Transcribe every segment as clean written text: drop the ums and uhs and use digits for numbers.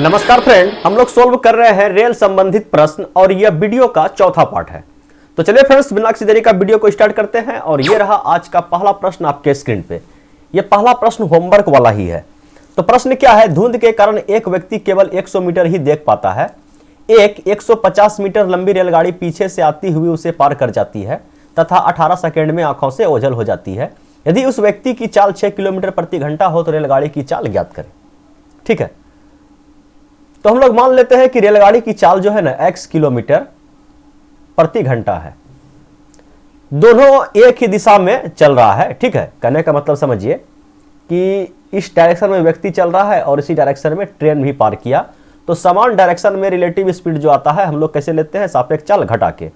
नमस्कार फ्रेंड, हम लोग सोल्व कर रहे हैं रेल संबंधित प्रश्न और यह वीडियो का चौथा पार्ट है। तो चलिए फ्रेंड्स, बिना किसी देरी का वीडियो को स्टार्ट करते हैं। और ये रहा आज का पहला प्रश्न आपके स्क्रीन पे। यह पहला प्रश्न होमवर्क वाला ही है। तो प्रश्न क्या है? धुंध के कारण एक व्यक्ति केवल 100 मीटर ही देख पाता है। एक 150 मीटर लंबी रेलगाड़ी पीछे से आती हुई उसे पार कर जाती है तथा 18 सेकेंड में आंखों से ओझल हो जाती है। यदि उस व्यक्ति की चाल 6 किलोमीटर प्रति घंटा हो तो रेलगाड़ी की चाल ज्ञात करें। ठीक है, तो हम लोग मान लेते हैं कि रेलगाड़ी की चाल जो है ना x किलोमीटर प्रति घंटा है। दोनों एक ही दिशा में चल रहा है। ठीक है, कहने का मतलब समझिए कि इस डायरेक्शन में व्यक्ति चल रहा है और इसी डायरेक्शन में ट्रेन भी पार किया। तो समान डायरेक्शन में रिलेटिव स्पीड जो आता है हम लोग कैसे लेते हैं? सापेक्ष चाल घटा के।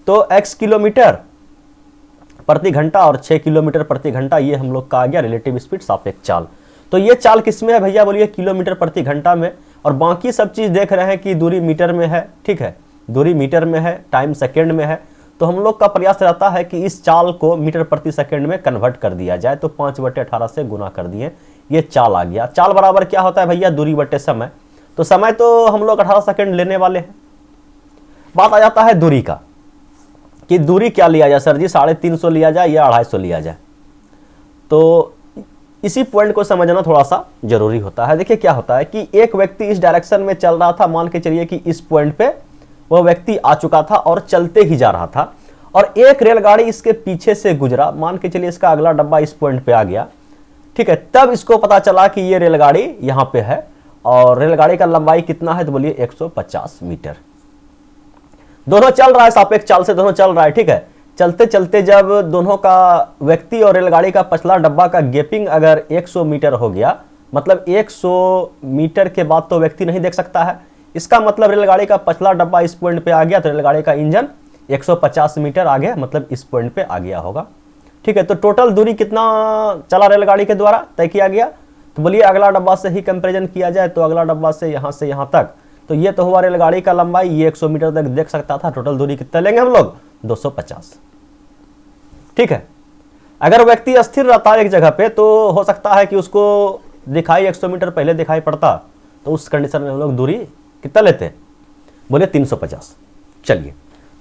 तो x किलोमीटर प्रति घंटा और 6 किलोमीटर प्रति घंटा, ये हम लोग का आ गया रिलेटिव स्पीड सापेक्ष चाल। तो ये चाल किस में है भैया? बोलिए किलोमीटर प्रति घंटा में। और बाकी सब चीज देख रहे हैं कि दूरी मीटर में है। ठीक है, दूरी मीटर में है, टाइम सेकेंड में है। तो हम लोग का प्रयास रहता है कि इस चाल को मीटर प्रति सेकेंड में कन्वर्ट कर दिया जाए। तो 5/18 से गुना कर दिए, ये चाल आ गया। चाल बराबर क्या होता है भैया? दूरी बटे समय। तो समय तो हम लोग 18 सेकेंड लेने वाले हैं। बात आ जाता है दूरी का, कि दूरी क्या लिया जाए सर जी? 350 लिया जाए या 250 लिया जाए? तो इसी पॉइंट को समझना थोड़ा सा जरूरी होता है। देखिए क्या होता है कि एक व्यक्ति इस डायरेक्शन में चल रहा था। मान के चलिए कि इस पॉइंट पे वह व्यक्ति आ चुका था और चलते ही जा रहा था, और एक रेलगाड़ी इसके पीछे से गुजरा। मान के चलिए इसका अगला डब्बा इस पॉइंट पे आ गया। ठीक है, तब इसको पता चला कि ये रेलगाड़ी यहाँ पे है और रेलगाड़ी का लंबाई कितना है? तो बोलिए 150 मीटर। दोनों चल रहा है सापेक्ष चाल से, दोनों चल रहा है। ठीक है, चलते चलते जब दोनों का व्यक्ति और रेलगाड़ी का पछला डब्बा का गैपिंग अगर 100 मीटर हो गया, मतलब 100 मीटर के बाद तो व्यक्ति नहीं देख सकता है। इसका मतलब रेलगाड़ी का पछला डब्बा इस पॉइंट पे आ गया तो रेलगाड़ी का इंजन 150 मीटर आगे, मतलब इस पॉइंट पे आ गया होगा। ठीक है, तो टोटल दूरी कितना चला रेलगाड़ी के द्वारा तय किया गया? तो बोलिए अगला डब्बा से ही कंपेरिजन किया जाए तो अगला डब्बा से यहाँ तक, तो ये तो हुआ रेलगाड़ी का लंबाई। ये 100 मीटर तक देख सकता था। टोटल दूरी कितना लेंगे हम लोग? 250। ठीक है, अगर व्यक्ति अस्थिर रहता है एक जगह पे तो हो सकता है कि उसको दिखाई 100 मीटर पहले दिखाई पड़ता। तो उस कंडीशन में हम लोग दूरी कितना लेते हैं? बोले 350। चलिए,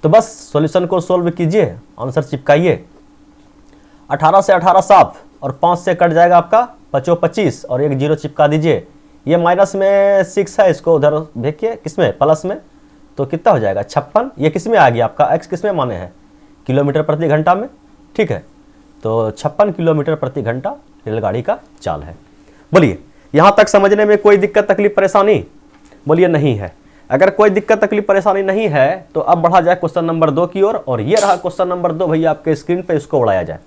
तो बस सॉल्यूशन को सोल्व कीजिए, आंसर चिपकाइए। 18 से 18 साफ और 5 से कट जाएगा आपका 25 और एक 0 चिपका दीजिए। ये माइनस में 6 है, इसको उधर देखिए किसमें? प्लस में। तो कितना हो जाएगा? 56। ये किसमें आ गया आपका? x किसमें माने हैं? किलोमीटर प्रति घंटा में। ठीक है, तो 56 किलोमीटर प्रति घंटा रेलगाड़ी का चाल है। बोलिए यहां तक समझने में कोई दिक्कत तकलीफ परेशानी? बोलिए नहीं है। अगर कोई दिक्कत तकलीफ परेशानी नहीं है तो अब बढ़ा जाए क्वेश्चन नंबर 2 की ओर। और ये रहा क्वेश्चन नंबर 2 भैया आपके स्क्रीन पे, इसको बढ़ाया जाए।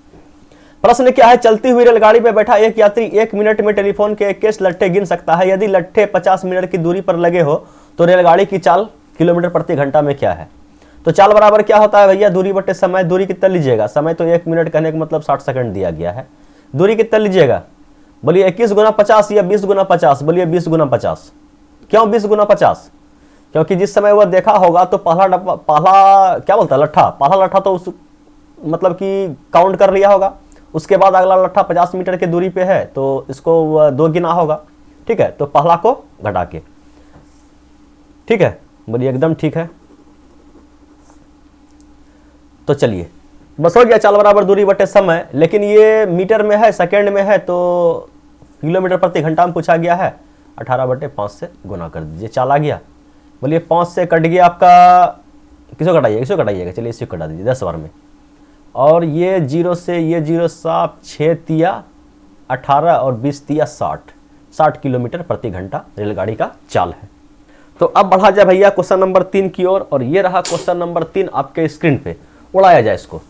प्रश्न क्या है? चलती हुई रेलगाड़ी में बैठा एक यात्री 1 मिनट में टेलीफोन के 21 लट्ठे गिन सकता है। यदि लट्ठे 50 मीटर की दूरी पर लगे हो तो रेलगाड़ी की चाल किलोमीटर प्रति घंटा में क्या है? तो चाल बराबर क्या होता है भैया? दूरी बटे समय। दूरी कितना लीजिएगा? समय तो 1 मिनट कहने का मतलब 60 सेकंड दिया गया है। दूरी कितना लीजिएगा? बोलिए 21 गुना 50 या 20 गुना 50? बोलिए 20 गुना 50। क्यों 20 गुना 50? क्योंकि जिस समय वह देखा होगा तो पहला क्या बोलता है? लट्ठा, पहला लट्ठा तो उस मतलब कि काउंट कर लिया होगा। उसके बाद अगला लट्ठा 50 मीटर की दूरी पे है तो इसको 2 गिना होगा। ठीक है, तो पहला को घटा के। ठीक है, बोलिए एकदम ठीक है। तो चलिए बस हो गया, चाल बराबर दूरी बटे समय। लेकिन ये मीटर में है, सेकेंड में है, तो किलोमीटर प्रति घंटा में पूछा गया है। 18/5 से गुना कर दीजिए, चाल आ गया। बोलिए 5 से कट गया आपका, किसको घटाइएगा? चलिए इसी को घटा दीजिए 10 बार में। और ये 0 से ये 0 साफ, 6 तिया 18 और 20 तिया 60 किलोमीटर प्रति घंटा रेलगाड़ी का चाल है। तो अब बढ़ा जाए भैया क्वेश्चन नंबर 3 की ओर। और ये रहा क्वेश्चन नंबर 3 आपके स्क्रीन पे, उड़ाया जाए इसको।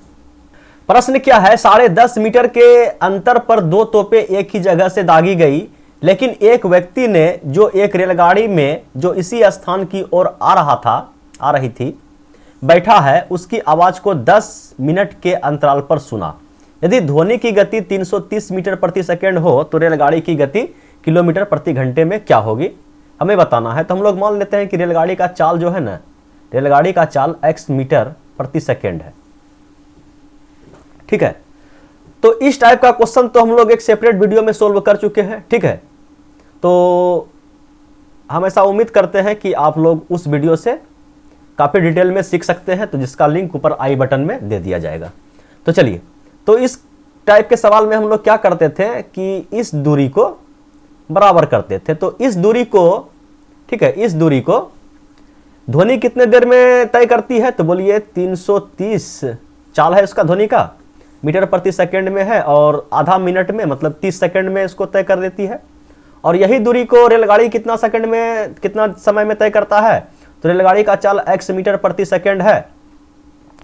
प्रश्न क्या है? 10.5 मीटर के अंतर पर 2 तोपें एक ही जगह से दागी गई, लेकिन एक व्यक्ति ने जो एक रेलगाड़ी में जो इसी स्थान की ओर आ रही थी बैठा है, उसकी आवाज को 10 मिनट के अंतराल पर सुना। यदि ध्वनि की गति 330 मीटर प्रति सेकेंड हो तो रेलगाड़ी की गति किलोमीटर प्रति घंटे में क्या होगी? हमें बताना है। तो हम लोग मान लेते हैं कि रेलगाड़ी का चाल जो है ना, रेलगाड़ी का चाल x मीटर प्रति सेकेंड है। ठीक है, तो इस टाइप का क्वेश्चन तो हम लोग एक सेपरेट वीडियो में सोल्व कर चुके हैं। ठीक है, तो हम ऐसा उम्मीद करते हैं कि आप लोग उस वीडियो से काफ़ी डिटेल में सीख सकते हैं, तो जिसका लिंक ऊपर आई बटन में दे दिया जाएगा। तो चलिए, तो इस टाइप के सवाल में हम लोग क्या करते थे कि इस दूरी को बराबर करते थे। तो इस दूरी को, ठीक है, इस दूरी को ध्वनि कितने देर में तय करती है? तो बोलिए 330 चाल है इसका ध्वनि का, मीटर प्रति सेकंड में है, और आधा मिनट में मतलब 30 सेकंड में इसको तय कर देती है। और यही दूरी को रेलगाड़ी कितना सेकंड में, कितना समय में तय करता है? तो रेलगाड़ी का चाल x मीटर प्रति सेकंड है,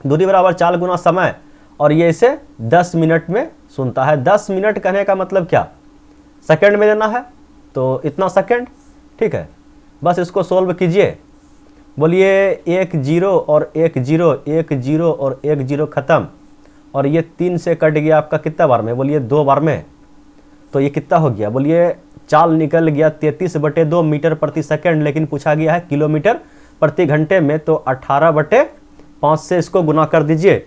दूरी बराबर चाल गुना समय, और ये इसे 10 मिनट में सुनता है। 10 मिनट कहने का मतलब क्या, सेकंड में लेना है, तो इतना सेकंड, ठीक है। बस इसको सोल्व कीजिए। बोलिए 1 0 और 1 0, 1 0 और 1 0 खत्म, और ये 3 से कट गया आपका कितना बार में? बोलिए 2 बार में। तो ये कितना हो गया? बोलिए चाल निकल गया 33/2 मीटर प्रति सेकंड, लेकिन पूछा गया है किलोमीटर प्रति घंटे में, तो 18/5 से इसको गुना कर दीजिए।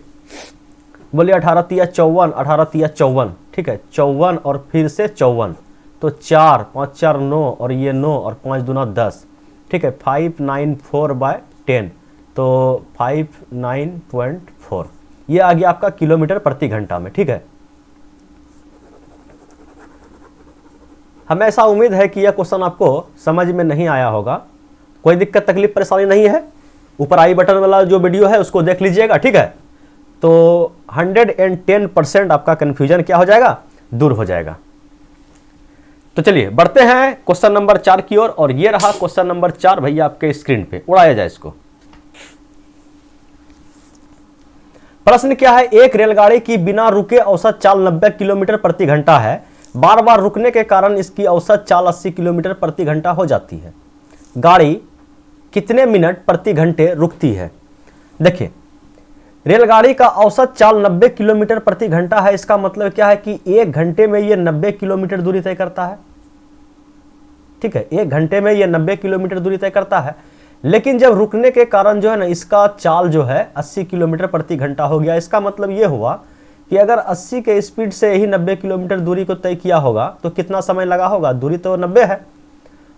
बोलिए 18 तिया 54, 18 तिया 54, ठीक है, 54 और फिर से 54, तो 4 5 4 9, और ये 9 और 5 दूना 10, ठीक है, 594/10, तो 59.4 ये आ गया आपका किलोमीटर प्रति घंटा में, ठीक है। हमें ऐसा उम्मीद है कि यह क्वेश्चन आपको समझ में नहीं आया होगा। कोई दिक्कत तकलीफ परेशानी नहीं है, ऊपर आई बटन वाला जो वीडियो है उसको देख लीजिएगा, ठीक है। तो 110% आपका कन्फ्यूजन क्या हो जाएगा? दूर हो जाएगा। तो चलिए बढ़ते हैं क्वेश्चन नंबर 4 की ओर, और ये रहा क्वेश्चन नंबर 4 भैया आपके स्क्रीन पे, उड़ाया जाए इसको। प्रश्न क्या है? एक रेलगाड़ी की बिना रुके औसत चाल 90 किलोमीटर प्रति घंटा है। बार बार रुकने के कारण इसकी औसत चाल 80 किलोमीटर प्रति घंटा हो जाती है। गाड़ी कितने मिनट प्रति घंटे रुकती है? देखिए, रेलगाड़ी का औसत चाल 90 किलोमीटर प्रति घंटा है। इसका मतलब क्या है कि 1 घंटे में ये 90 किलोमीटर दूरी तय करता है, ठीक है, 1 घंटे में ये 90 किलोमीटर दूरी तय करता है। लेकिन जब रुकने के कारण जो है ना, इसका चाल जो है 80 किलोमीटर प्रति घंटा हो गया। इसका मतलब ये हुआ कि अगर 80 के स्पीड से ही 90 किलोमीटर दूरी को तय किया होगा तो कितना समय लगा होगा? दूरी तो 90 है,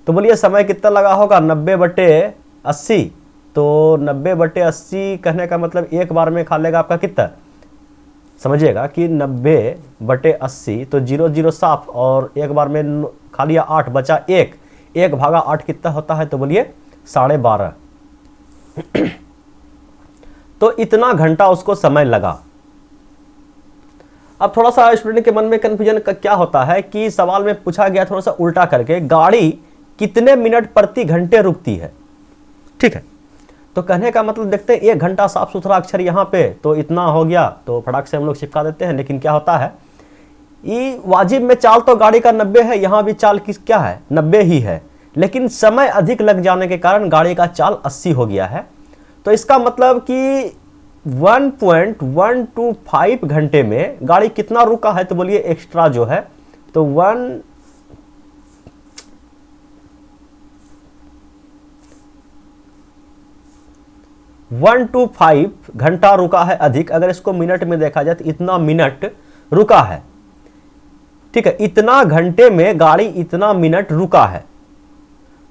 तो बोलिए समय कितना लगा होगा? 90/80, तो 90/80 कहने का मतलब एक बार में खा लेगा आपका कितना? समझिएगा कि 90/80, तो 0 0 साफ, और एक बार में खा लिया 8, बचा 1, 1/8 कितना होता है? तो बोलिए 12.5। तो इतना घंटा उसको समय लगा। अब थोड़ा सा स्टूडेंट के मन में कंफ्यूजन क्या होता है कि सवाल में पूछा गया थोड़ा सा उल्टा करके, गाड़ी कितने मिनट प्रति घंटे रुकती है, ठीक है। तो कहने का मतलब देखते हैं, 1 घंटा साफ सुथरा अक्षर यहाँ पे, तो इतना हो गया, तो फटाक से हम लोग चिपका देते हैं। लेकिन क्या होता है, ये वाजिब में चाल तो गाड़ी का 90 है, यहाँ भी चाल किस क्या है? 90 ही है, लेकिन समय अधिक लग जाने के कारण गाड़ी का चाल 80 हो गया है। तो इसका मतलब कि 1.125 घंटे में गाड़ी कितना रुका है? तो बोलिए एक्स्ट्रा जो है, तो 125 घंटा रुका है अधिक। अगर इसको मिनट में देखा जाए तो इतना मिनट रुका है, ठीक है, इतना घंटे में गाड़ी इतना मिनट रुका है।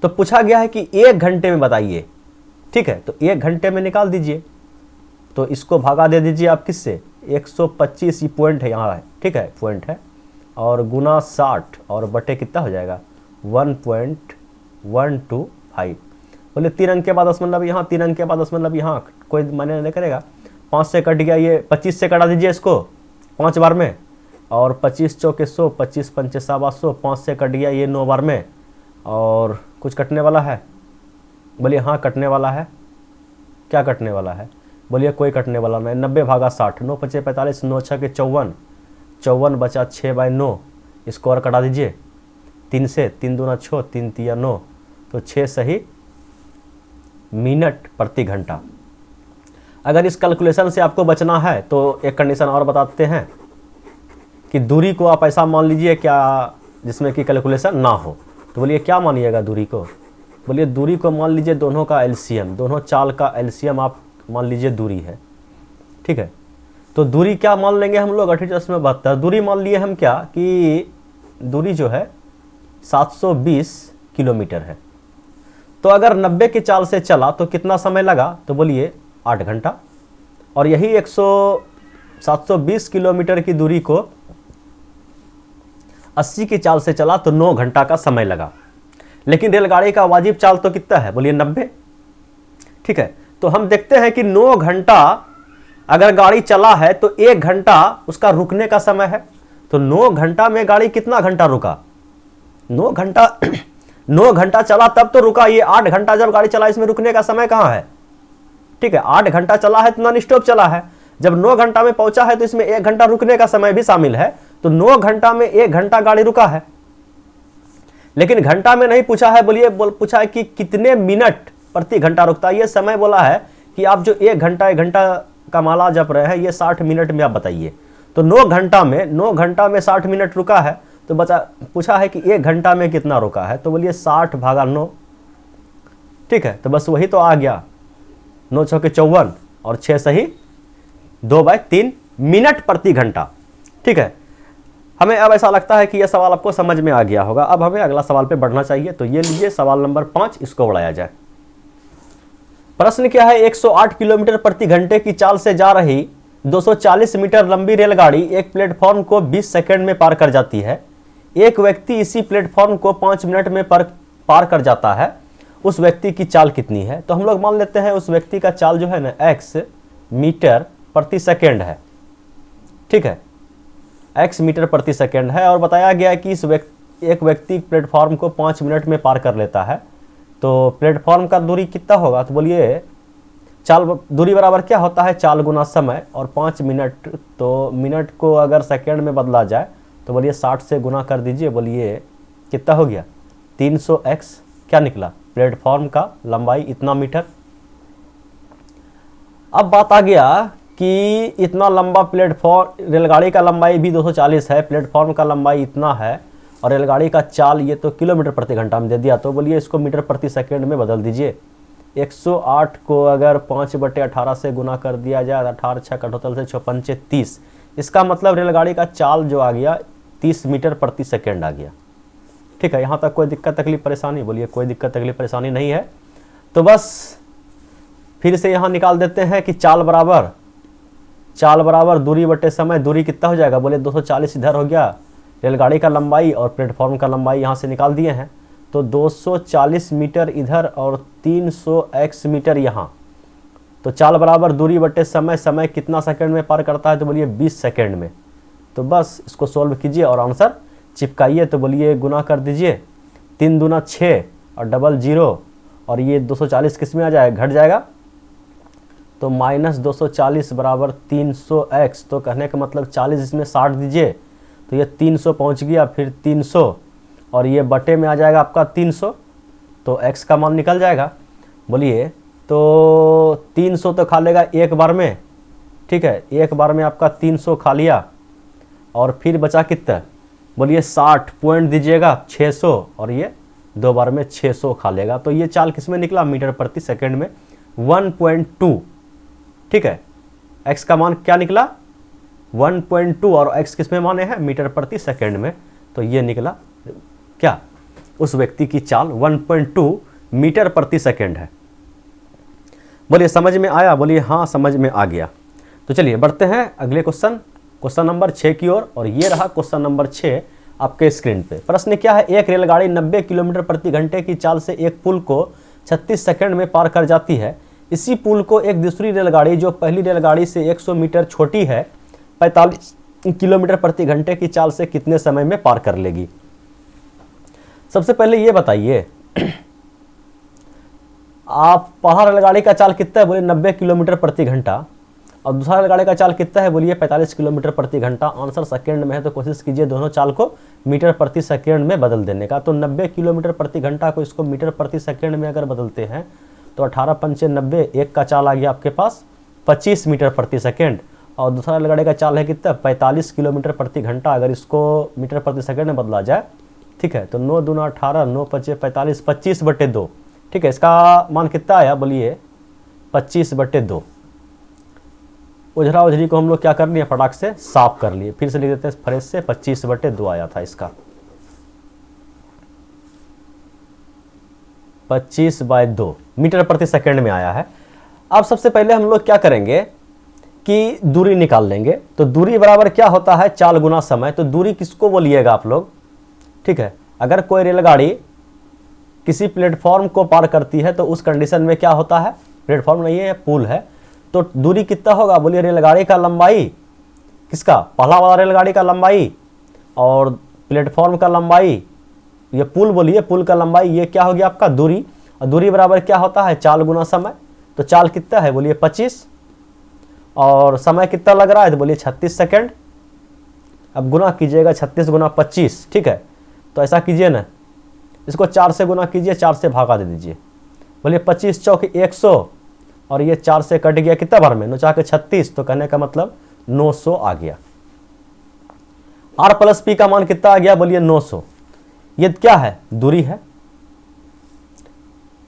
तो पूछा गया है कि 1 घंटे में बताइए, ठीक है, तो 1 घंटे में निकाल दीजिए। तो इसको भागा दे दीजिए आप किससे? 125, ये पॉइंट है यहाँ है, ठीक है, पॉइंट है, और गुना 60, और बटे कितना हो जाएगा? 1.125। बोले 3 अंक के बाद दशमलव यहाँ, 3 अंक के बाद दशमलव यहाँ, कोई मायने नहीं करेगा। 5 से कट गया, ये 25 से कटा दीजिए इसको 5 बार में, और 25 चौके 100, 25 पंचे 100, 5 से कट गया ये 9 बार में। और कुछ कटने वाला है? बोलिए हाँ कटने वाला है। क्या कटने वाला है? बोलिए कोई कटने वाला नहीं। 90/60, 9 5 45, 9 6 54, 54 बचा 6/9, इसको और कटा दीजिए 3 से, 3 दूना 6, 3 तिया 9, तो 6 सही मिनट प्रति घंटा। अगर इस कैलकुलेशन से आपको बचना है तो एक कंडीशन और बताते हैं कि दूरी को आप ऐसा मान लीजिए क्या जिसमें कि कैलकुलेशन ना हो। तो बोलिए क्या मानिएगा दूरी को? बोलिए दूरी को मान लीजिए दोनों का एलसीएम, दोनों चाल का एलसीएम आप मान लीजिए दूरी है, ठीक है। तो दूरी क्या मान लेंगे हम लोग? 38.72 दूरी मान लिए हम क्या कि दूरी जो है 720 किलोमीटर है, तो अगर 90 की चाल से चला तो कितना समय लगा, तो बोलिए 8 घंटा। और यही 720 किलोमीटर की दूरी को 80 की चाल से चला तो 9 घंटा का समय लगा। लेकिन रेलगाड़ी का वाजिब चाल तो कितना है, बोलिए 90। ठीक है, तो हम देखते हैं कि 9 घंटा अगर गाड़ी चला है तो 1 घंटा उसका रुकने का समय है। तो 9 घंटा में गाड़ी कितना घंटा रुका, 9 घंटा 9 घंटा चला तब तो रुका। ये 8 घंटा जब गाड़ी चला, इसमें रुकने का समय कहां है। ठीक है, 8 घंटा चला है तो नॉन स्टॉप चला है। जब 9 घंटा में पहुंचा है तो इसमें 1 घंटा रुकने का समय भी शामिल है। तो 9 घंटा में 1 घंटा गाड़ी रुका है। लेकिन घंटा में नहीं पूछा है, बोलिए पूछा है कि कितने मिनट प्रति घंटा रुकता है। ये समय बोला है कि आप जो 1 घंटा का माला जप रहे हैं, ये 60 मिनट में आप बताइए। तो 9 घंटा में 60 मिनट रुका है। तो पूछा है कि 1 घंटा में कितना रुका है, तो बोलिए 60 भागा 9। ठीक है, तो बस वही तो आ गया, 9 चौके 54 और 6 सही 2/3 मिनट प्रति घंटा। ठीक है, हमें अब ऐसा लगता है कि यह सवाल आपको समझ में आ गया होगा। अब हमें अगला सवाल पे बढ़ना चाहिए। तो ये लीजिए सवाल नंबर 5, इसको बढ़ाया जाए। प्रश्न क्या है, 108 किलोमीटर प्रति घंटे की चाल से जा रही 240 मीटर लंबी रेलगाड़ी एक प्लेटफॉर्म को 20 सेकंड में पार कर जाती है। एक व्यक्ति इसी प्लेटफॉर्म को 5 मिनट में पार कर जाता है। उस व्यक्ति की चाल कितनी है। तो हम लोग मान लेते हैं उस व्यक्ति का चाल जो है ना x मीटर प्रति सेकंड है। ठीक है, x मीटर प्रति सेकंड है। और बताया गया है कि एक व्यक्ति प्लेटफॉर्म को 5 मिनट में पार कर लेता है। तो प्लेटफॉर्म का दूरी कितना होगा, तो बोलिए चाल दूरी बराबर क्या होता है, चाल गुना समय। और 5 मिनट, तो मिनट को अगर सेकंड में बदला जाए तो बोलिए 60 से गुना कर दीजिए। बोलिए कितना हो गया, 300x। क्या निकला, प्लेटफॉर्म का लंबाई इतना मीटर। अब बात आ गया कि इतना लंबा प्लेटफॉर्म, रेलगाड़ी का लंबाई भी 240 है, प्लेटफॉर्म का लंबाई इतना है और रेलगाड़ी का चाल ये तो किलोमीटर प्रति घंटा में दे दिया। तो बोलिए इसको मीटर प्रति सेकंड में बदल दीजिए। 108 को अगर 5/18 से गुना कर दिया जाए, 18 6 कटौतल से 6 30। इसका मतलब रेलगाड़ी का चाल जो आ गया 30 मीटर प्रति सेकंड आ गया। ठीक है, यहाँ तक कोई दिक्कत तकलीफ परेशानी, बोलिए कोई दिक्कत तकलीफ परेशानी नहीं है। तो बस फिर से यहाँ निकाल देते हैं कि चाल बराबर दूरी बटे समय। दूरी कितना हो जाएगा, बोले 240 इधर हो गया रेलगाड़ी का लंबाई और प्लेटफॉर्म का लंबाई यहाँ से निकाल दिए हैं। तो 240 मीटर इधर और 300x मीटर यहाँ। तो चाल बराबर दूरी बटे समय। समय कितना सेकंड में पार करता है, तो बोलिए 20 सेकंड में। तो बस इसको सोल्व कीजिए और आंसर चिपकाइए। तो बोलिए गुना कर दीजिए, 3 दूना 6 और डबल 0 और ये 240 किस में आ जाएगा, घट जाएगा। तो -240 बराबर 300x। तो कहने का मतलब 40 इसमें 60 दीजिए तो ये 300 पहुँच गया, फिर 300 और ये बटे में आ जाएगा आपका 300। तो x का मान निकल जाएगा। बोलिए तो 300 तो खा लेगा एक बार में। ठीक है, एक बार में आपका 300 खा लिया और फिर बचा कितना, बोलिए 60 पॉइंट दीजिएगा 600 और ये 2 बार में 600 खा लेगा। तो ये चाल किस में निकला, मीटर प्रति सेकंड में 1.2। ठीक है, x का मान क्या निकला 1.2 और x किस में माने हैं, मीटर प्रति सेकंड में। तो ये निकला क्या, उस व्यक्ति की चाल 1.2 मीटर प्रति सेकंड है। बोलिए समझ में आया, बोलिए हाँ समझ में आ गया। तो चलिए बढ़ते हैं अगले क्वेश्चन नंबर 6 की ओर। और ये रहा क्वेश्चन नंबर 6 आपके स्क्रीन पे। प्रश्न क्या है, एक रेलगाड़ी 90 किलोमीटर प्रति घंटे की चाल से एक पुल को 36 सेकंड में पार कर जाती है। इसी पुल को एक दूसरी रेलगाड़ी जो पहली रेलगाड़ी से 100 मीटर छोटी है 45 किलोमीटर प्रति घंटे की चाल से कितने समय में पार कर लेगी। सबसे पहले ये बताइए आप पहला रेलगाड़ी का चाल कितना है, बोलिए 90 किलोमीटर प्रति घंटा और दूसरा रेलगाड़ी का चाल कितना है, बोलिए 45 किलोमीटर प्रति घंटा। आंसर सेकंड में है तो कोशिश कीजिए दोनों चाल को मीटर प्रति सेकंड में बदल देने का। तो 90 किलोमीटर प्रति घंटा को इसको मीटर प्रति सेकंड में अगर बदलते हैं तो 18 पंचे 90, एक का चाल आ गया आपके पास 25 मीटर प्रति सेकंड और दूसरा रेलगाड़ी का चाल है कितना 45 किलोमीटर प्रति घंटा। अगर इसको मीटर प्रति सेकंड में बदला जाए, ठीक है, तो 9 दूना 18, 9 पचे 45, 25/2। ठीक है, इसका मान कितना आया, बोलिए 25/2। उजरा उजरी को हम लोग क्या कर लिए, फटाक से साफ कर लिए। फिर से लिख देते हैं फ्रेश से, 25/2 आया था इसका। 25/2 मीटर प्रति सेकंड में आया है। अब सबसे पहले हम लोग क्या करेंगे कि दूरी निकाल लेंगे। तो दूरी बराबर क्या होता है, चाल गुना समय। तो दूरी किसको बोलिएगा आप लोग, ठीक है। अगर कोई रेलगाड़ी किसी प्लेटफॉर्म को पार करती है तो उस कंडीशन में क्या होता है, प्लेटफॉर्म नहीं है, पुल है, तो दूरी कितना होगा, बोलिए रेलगाड़ी का लंबाई, किसका, पहला वाला रेलगाड़ी का लंबाई और प्लेटफॉर्म का लंबाई, ये पुल बोलिए, पुल का लंबाई, ये क्या हो गया आपका दूरी। और दूरी बराबर क्या होता है, चाल गुना समय। तो चाल कितना है, बोलिए 25, और समय कितना लग रहा है, तो बोलिए 36 सेकंड। अब गुना कीजिएगा 36 गुना 25, ठीक है। तो ऐसा कीजिए ना, इसको 4 से गुना कीजिए, 4 से भागा दे दीजिए। बोलिए 25 चौक 100, और ये 4 से कट गया कितना बार में, 9 चाक 36, तो कहने का मतलब 900 आ गया। R प्लस P का मान कितना आ गया, बोलिए 900। ये क्या है, दूरी है,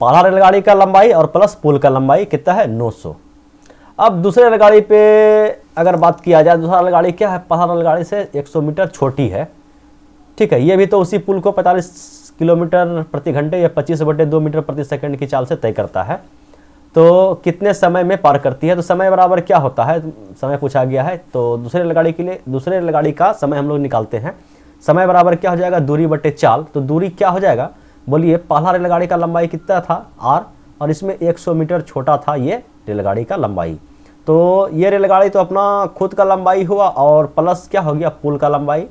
पहला रेलगाड़ी का लंबाई और प्लस पुल का लंबाई कितना है, 900। अब दूसरे रेलगाड़ी पे अगर बात किया जाए, दूसरा रेलगाड़ी क्या है, पहला रेलगाड़ी से 100 मीटर छोटी है, ठीक है। ये भी तो उसी पुल को 45 किलोमीटर प्रति घंटे या 25/2 मीटर प्रति सेकंड की चाल से तय करता है। तो कितने समय में पार करती है, तो समय बराबर क्या होता है, समय पूछा गया है। तो दूसरे रेलगाड़ी के लिए, दूसरे रेलगाड़ी का समय हम लोग निकालते हैं। समय बराबर क्या हो जाएगा, दूरी बटे चाल। तो दूरी क्या हो जाएगा, बोलिए पहला रेलगाड़ी का लंबाई कितना था, R, और इसमें 100 मीटर छोटा था ये रेलगाड़ी का लंबाई। तो ये रेलगाड़ी तो अपना खुद का लंबाई हुआ और प्लस क्या हो गया, पुल का लंबाई,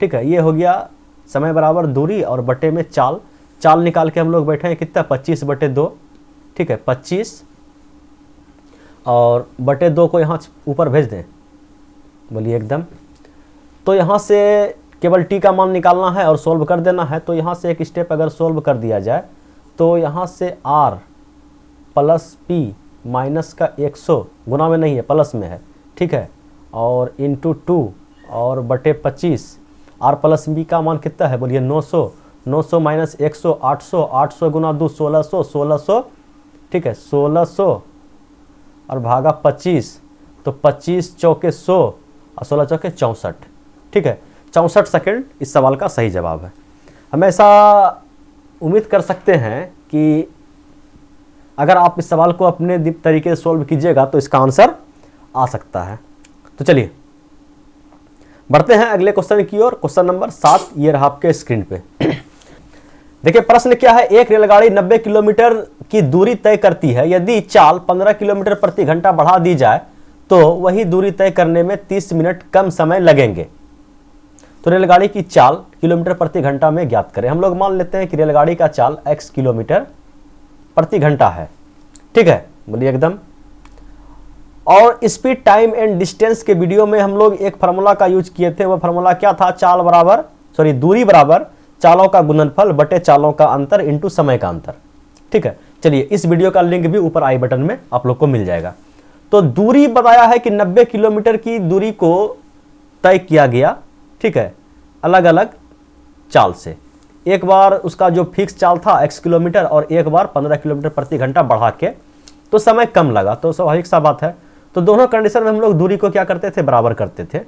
ठीक है। ये हो गया समय बराबर दूरी और बटे में चाल। चाल निकाल के हम लोग बैठे हैं कितना, 25/2, ठीक है। 25 और बटे 2 को यहाँ ऊपर भेज दें, बोलिए एकदम। तो यहाँ से केवल टी का मान निकालना है और सोल्व कर देना है। तो यहाँ से एक स्टेप अगर सोल्व कर दिया जाए तो यहाँ से R प्लस P माइनस का 100, गुना में नहीं है प्लस में है, ठीक है, और इंटू 2 और बटे 25। R प्लस B का मान कितना है, बोलिए 900। 900 माइनस 100, 800, 800 गुना 2 1600, 1600, ठीक है, 1600 और भागा 25, तो 25 चौके 100 और 16 चौके 64, ठीक है। 64 सेकंड इस सवाल का सही जवाब है। हम ऐसा उम्मीद कर सकते हैं कि अगर आप इस सवाल को अपने तरीके से सोल्व कीजिएगा तो इसका आंसर आ सकता है। तो चलिए बढ़ते हैं अगले क्वेश्चन की ओर। क्वेश्चन नंबर 7 ये रहा आपके स्क्रीन पे। देखिए प्रश्न क्या है, एक रेलगाड़ी 90 किलोमीटर की दूरी तय करती है। यदि चाल 15 किलोमीटर प्रति घंटा बढ़ा दी जाए तो वही दूरी तय करने में 30 मिनट कम समय लगेंगे। तो रेलगाड़ी की चाल किलोमीटर प्रति घंटा में ज्ञात करें। हम लोग मान लेते हैं कि रेलगाड़ी का चाल x किलोमीटर प्रति घंटा है, ठीक है, बोलिए एकदम। और स्पीड, टाइम एंड डिस्टेंस के वीडियो में हम लोग एक फार्मूला का यूज किए थे। वो फार्मूला क्या था, चाल बराबर, सॉरी दूरी बराबर चालों का गुणनफल बटे चालों का अंतर इंटू समय का अंतर, ठीक है। चलिए इस वीडियो का लिंक भी ऊपर आई बटन में आप लोग को मिल जाएगा। तो दूरी बताया है कि 90 किलोमीटर की दूरी को तय किया गया, ठीक है, अलग अलग चाल से। एक बार उसका जो फिक्स चाल था x किलोमीटर और एक बार 15 किलोमीटर प्रति घंटा बढ़ा के, तो समय कम लगा। तो स्वाभाविक सा बात है। तो दोनों कंडीशन में हम लोग दूरी को क्या करते थे, बराबर करते थे।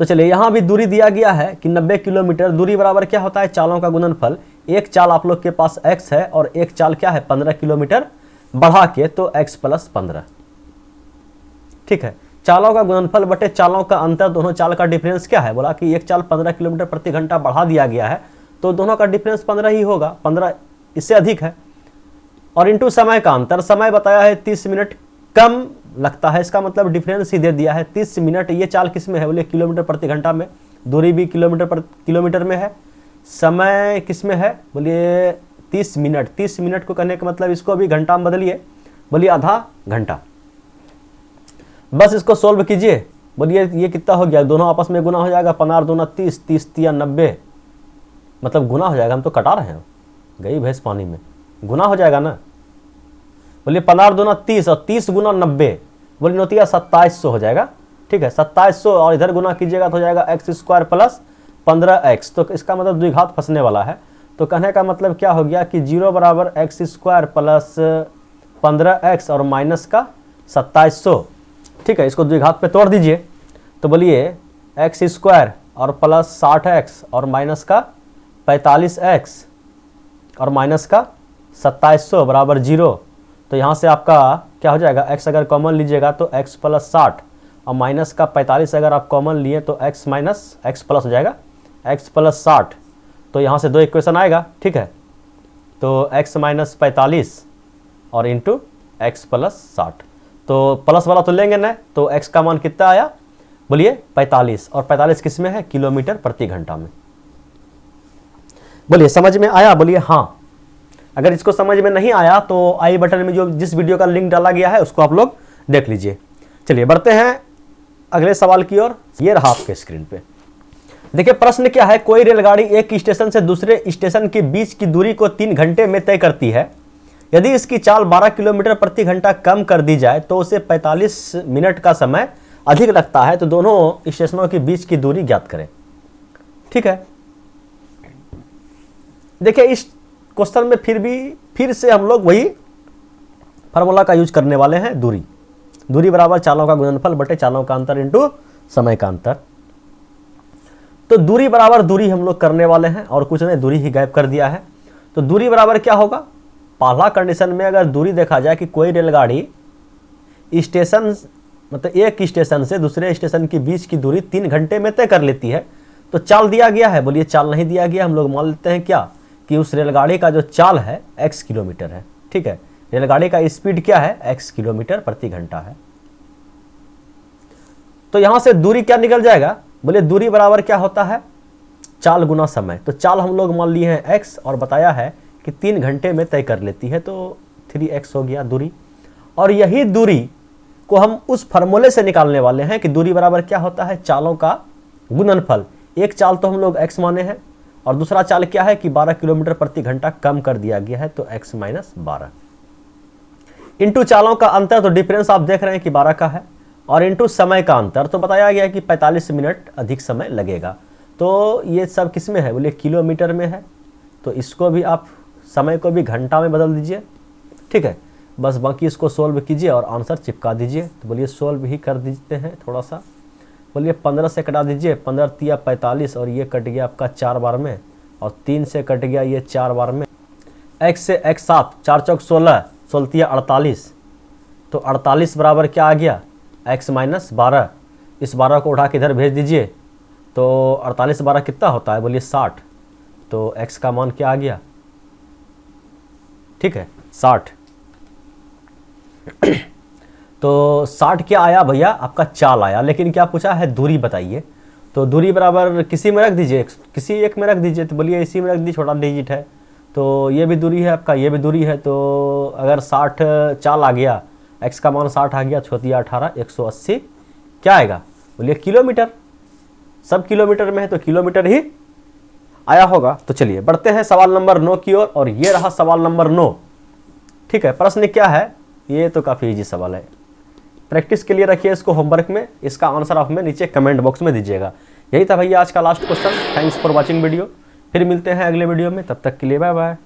तो चलिए यहाँ भी दूरी दिया गया है कि 90 किलोमीटर, दूरी बराबर क्या होता है, चालों का गुणनफल। एक चाल आप लोग के पास x है और एक चाल क्या है, 15 किलोमीटर बढ़ा के, तो x प्लस 15, ठीक है। चालों का गुणनफल बटे चालों का अंतर, दोनों चाल का डिफरेंस क्या है, बोला कि एक चाल 15 किलोमीटर प्रति घंटा बढ़ा दिया गया है तो दोनों का डिफरेंस 15 ही होगा, 15 इससे अधिक है। और इंटू समय का अंतर, समय बताया है 30 मिनट कम लगता है, इसका मतलब डिफरेंस ही दे दिया है 30 मिनट। ये चाल किस में है, बोले किलोमीटर प्रति घंटा में, दूरी भी किलोमीटर में है, समय किस में है, बोलिए 30 मिनट। 30 मिनट को कहने का मतलब इसको भी घंटा में बदलिए, बोलिए आधा घंटा। बस इसको सोल्व कीजिए, बोलिए ये कितना हो गया, दोनों आपस में गुना हो जाएगा, 15 दूना 30, 30 तिया 90, मतलब गुना हो जाएगा। हम तो कटा रहे हैं, गई भैंस पानी में, गुना हो जाएगा ना। बोलिए 15 दूना 30 और 30 गुना 90, बोलिए नोतिया 2700 हो जाएगा, ठीक है, 2700। और इधर गुना कीजिएगा तो हो जाएगा x² प्लस 15x। तो इसका मतलब द्विघात फंसने वाला है। तो कहने का मतलब क्या हो गया कि 0 बराबर x² प्लस 15x और माइनस का 2700, ठीक है। इसको द्विघात पे तोड़ दीजिए तो बोलिए x² और प्लस 60x और माइनस का 45x और माइनस का 2700 बराबर 0। तो यहाँ से आपका क्या हो जाएगा, x अगर कॉमन लीजिएगा तो x प्लस 60 और माइनस का 45 अगर आप कॉमन लिए तो x माइनस x प्लस हो जाएगा x प्लस 60। तो यहाँ से 2 इक्वेशन आएगा, ठीक है। तो x माइनस 45 और इंटू एक्स प्लस 60। तो प्लस वाला तो लेंगे ना, तो x का मान कितना आया, बोलिए 45। और 45 किस में है, किलोमीटर प्रति घंटा में। बोलिए समझ में आया, बोलिए हाँ। अगर इसको समझ में नहीं आया तो आई बटन में जो जिस वीडियो का लिंक डाला गया है उसको आप लोग देख लीजिए। चलिए बढ़ते हैं अगले सवाल की ओर। ये रहा आपके स्क्रीन पे। देखिए प्रश्न क्या है, कोई रेलगाड़ी एक स्टेशन से दूसरे स्टेशन के बीच की दूरी को 3 घंटे में तय करती है। यदि इसकी चाल 12 किलोमीटर प्रति घंटा कम कर दी जाए तो उसे 45 मिनट का समय अधिक लगता है। तो दोनों स्टेशनों के बीच की दूरी ज्ञात करें, ठीक है। देखिए इस क्वेश्चन में फिर से हम लोग वही फार्मूला का यूज करने वाले हैं। दूरी बराबर चालों का गुणनफल बटे चालों का अंतर इंटू समय का अंतर। तो दूरी बराबर दूरी हम लोग करने वाले हैं और कुछ नहीं, दूरी ही गायब कर दिया है। तो दूरी बराबर क्या होगा, पहला कंडीशन में अगर दूरी देखा जाए कि कोई रेलगाड़ी स्टेशन मतलब एक स्टेशन से दूसरे स्टेशन के बीच की दूरी 3 घंटे में तय कर लेती है, तो चाल दिया गया है। बोलिए चाल नहीं दिया गया, हम लोग मान लेते हैं क्या कि उस रेलगाड़ी का जो चाल है x किलोमीटर है, ठीक है। रेलगाड़ी का स्पीड क्या है, x किलोमीटर प्रति घंटा है। तो यहां से दूरी क्या निकल जाएगा, बोले दूरी बराबर क्या होता है, चाल गुना समय। तो चाल हम लोग मान लिए हैं x और बताया है कि 3 घंटे में तय कर लेती है, तो 3x हो गया दूरी। और यही दूरी को हम उस फार्मूले से निकालने वाले हैं कि दूरी बराबर क्या होता है, चालों का गुणनफल। एक चाल तो हम लोग x माने हैं और दूसरा चाल क्या है कि 12 किलोमीटर प्रति घंटा कम कर दिया गया है, तो x माइनस 12 इंटू चालों का अंतर। तो डिफरेंस आप देख रहे हैं कि 12 का है, और इंटू समय का अंतर। तो बताया गया कि 45 मिनट अधिक समय लगेगा। तो ये सब किस में है, बोलिए किलोमीटर में है। तो इसको भी आप समय को भी घंटा में बदल दीजिए, ठीक है। बस बाकी इसको सोल्व कीजिए और आंसर चिपका दीजिए। तो बोलिए सोल्व ही कर देते हैं थोड़ा सा। बोलिए 15 से कटा दीजिए, 15 तिया 45 और ये कट गया आपका 4 बार में, और 3 से कट गया ये 4 बार में। x से x 7, 4 चौक 16, 16 तिया 48। तो 48 बराबर क्या आ गया, x माइनस 12। इस 12 को उठा के इधर भेज दीजिए। तो 48 12 कितना होता है, बोलिए 60। तो x का मान क्या आ गया, ठीक है 60। तो 60 क्या आया भैया, आपका चाल आया। लेकिन क्या पूछा है, दूरी बताइए। तो दूरी बराबर किसी में रख दीजिए, किसी एक में रख दीजिए। तो बोलिए इसी में रख दीजिए, छोटा डिजिट है। तो ये भी दूरी है आपका, ये भी दूरी है। तो अगर 60 चाल आ गया, x का मान 60 आ गया, छोटिया 18, 180 क्या आएगा, बोलिए किलोमीटर। सब किलोमीटर में है तो किलोमीटर ही आया होगा। तो चलिए बढ़ते हैं सवाल नंबर 9 की ओर। और ये रहा सवाल नंबर 9, ठीक है। प्रश्न क्या है, ये तो काफ़ी इजी सवाल है, प्रैक्टिस के लिए रखिए इसको होमवर्क में। इसका आंसर आप हमें नीचे कमेंट बॉक्स में दीजिएगा। यही था भैया आज का last question. Thanks for watching video. फिर मिलते हैं अगले वीडियो में, तब तक के लिए बाय बाय।